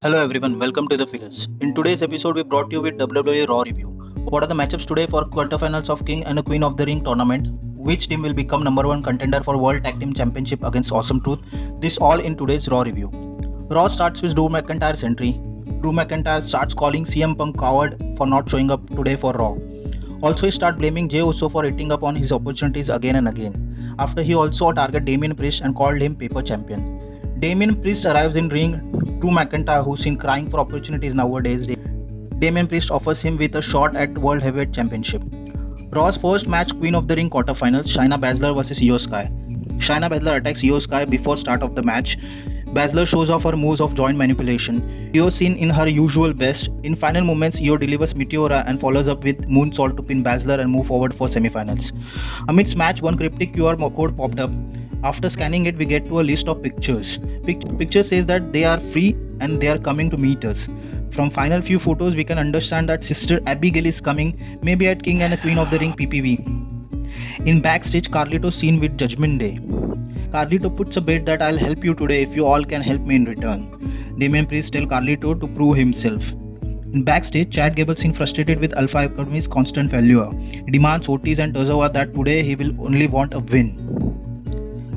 Hello everyone, welcome to the Figures. In today's episode, we brought you with WWE Raw review. What are the matchups today for quarterfinals of King and a Queen of the Ring tournament? Which team will become number one contender for World Tag Team Championship against Awesome Truth? This all in today's Raw review. Raw starts with Drew McIntyre's entry. Drew McIntyre starts calling CM Punk coward for not showing up today for Raw. Also, he starts blaming Jey Uso for eating up on his opportunities again and again. After he also targeted Damien Priest and called him paper champion. Damien Priest arrives in ring. Drew McIntyre, who's seen crying for opportunities nowadays, Damien Priest offers him with a shot at World Heavyweight Championship. Raw's first match, Queen of the Ring quarterfinals, Shayna Baszler vs Io Sky. Shayna Baszler attacks Io Sky before start of the match. Baszler shows off her moves of joint manipulation. Io seen in her usual best. In final moments, Io delivers Meteora and follows up with Moonsault to pin Baszler and move forward for semifinals. Amidst match, one cryptic QR code popped up. After scanning it, we get to a list of pictures. Picture says that they are free and they are coming to meet us. From final few photos, we can understand that Sister Abigail is coming, maybe at King and the Queen of the Ring PPV. In backstage, Carlito seen with Judgment Day. Carlito puts a bet that I'll help you today if you all can help me in return. Damien Priest tells Carlito to prove himself. In backstage, Chad Gable seen frustrated with Alpha Academy's constant failure. He demands Ortiz and Tozawa that today he will only want a win.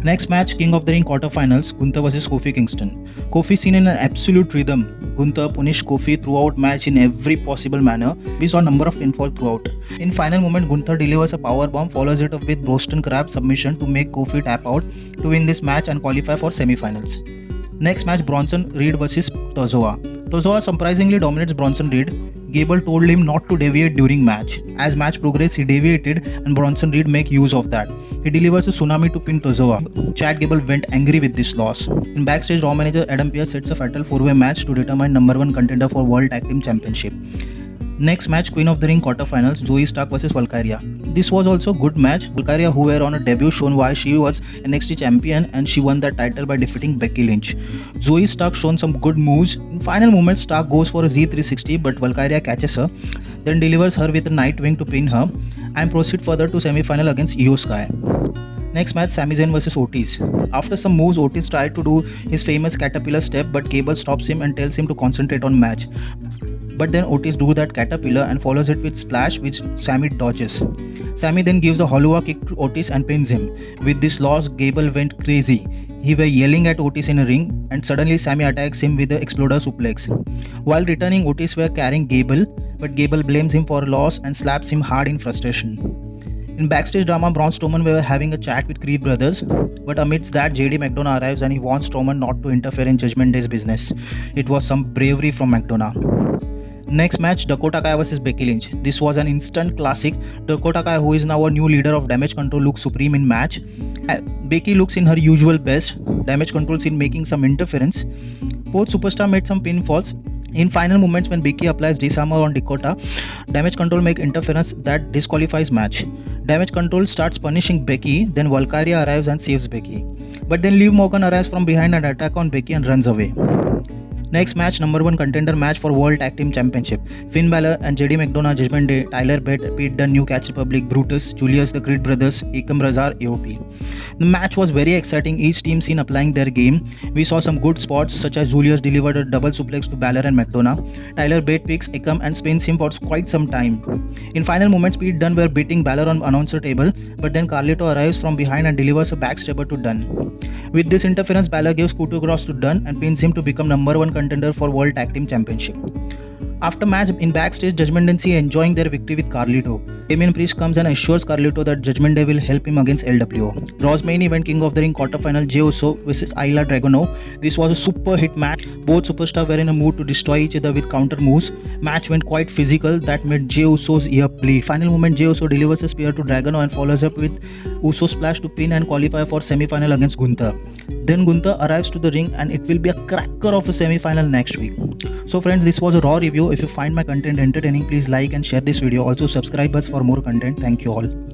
Next match, King of the Ring quarterfinals, Gunther vs Kofi Kingston. Kofi seen in an absolute rhythm. Gunther punished Kofi throughout match in every possible manner. We saw a number of pinfall throughout. In final moment, Gunther delivers a powerbomb, follows it up with Boston Crab submission to make Kofi tap out to win this match and qualify for semi-finals. Next match, Bronson Reed vs Tozawa. Tozawa surprisingly dominates Bronson Reed. Gable told him not to deviate during match. As match progressed, he deviated and Bronson Reed make use of that. He delivers a tsunami to pin Tozawa. Chad Gable went angry with this loss. In backstage, Raw manager Adam Pearce sets a fatal 4-way match to determine number one contender for World Tag Team Championship. Next match, Queen of the Ring quarterfinals, Zoe Stark vs Valkyria. This was also a good match. Valkyria, who were on a debut, shown why she was NXT champion and she won that title by defeating Becky Lynch. Zoe Stark shown some good moves. In final moments, Stark goes for a Z360, but Valkyria catches her, then delivers her with a Nightwing to pin her and proceed further to semi-final against Io Sky. Next match, Sami Zayn vs Ortiz. After some moves, Ortiz tried to do his famous caterpillar step, but Gable stops him and tells him to concentrate on match. But then Ortiz do that caterpillar and follows it with splash, which Sami dodges. Sami then gives a hollow kick to Ortiz and pins him. With this loss, Gable went crazy. He were yelling at Ortiz in a ring, and suddenly Sami attacks him with the exploder suplex. While returning, Ortiz were carrying Gable, but Gable blames him for a loss and slaps him hard in frustration. In backstage drama, Braun Strowman were having a chat with Creed brothers, but amidst that, JD McDonough arrives and he wants Strowman not to interfere in Judgment Day's business. It was some bravery from McDonough. Next match, Dakota Kai vs Becky Lynch. This was an instant classic. Dakota Kai, who is now a new leader of Damage Control, looks supreme in match. Becky looks in her usual best. Damage Control seen making some interference. Both superstars made some pinfalls. In final moments, when Becky applies Disarmor on Dakota, Damage Control make interference that disqualifies match. Damage Control starts punishing Becky, then Valkyria arrives and saves Becky. But then Liv Morgan arrives from behind and attack on Becky and runs away. Next match, number one contender match for World Tag Team Championship. Finn Balor and JD McDonough, Judgment Day, Tyler Bate, Pete Dunne, New Catch Republic, Brutus, Julius, the Creed Brothers, Akam Razar, AOP. The match was very exciting, each team seen applying their game. We saw some good spots such as Julius delivered a double suplex to Balor and McDonough. Tyler Bate picks Akam and spins him for quite some time. In final moments, Pete Dunne were beating Balor on announcer table, but then Carlito arrives from behind and delivers a backstabber to Dunne. With this interference, Balor gives coup de grace to Dunne and pins him to become number one contender for World Tag Team Championship. After match, in backstage, Judgment Day enjoying their victory with Carlito. Damien Priest comes and assures Carlito that Judgment Day will help him against LWO. Raw's main event, King of the Ring quarterfinal, Jey Uso vs Ilya Dragunov. This was a super hit match. Both superstars were in a mood to destroy each other with counter moves. Match went quite physical, that made Jey Uso's ear bleed. Final moment, Jey Uso delivers a spear to Dragunov and follows up with Uso splash to pin and qualify for semi-final against Gunther. Then Gunther arrives to the ring and it will be a cracker of a semi-final next week. So friends, this was a Raw review. If you find my content entertaining, please like and share this video. Also subscribe us for more content. Thank you all.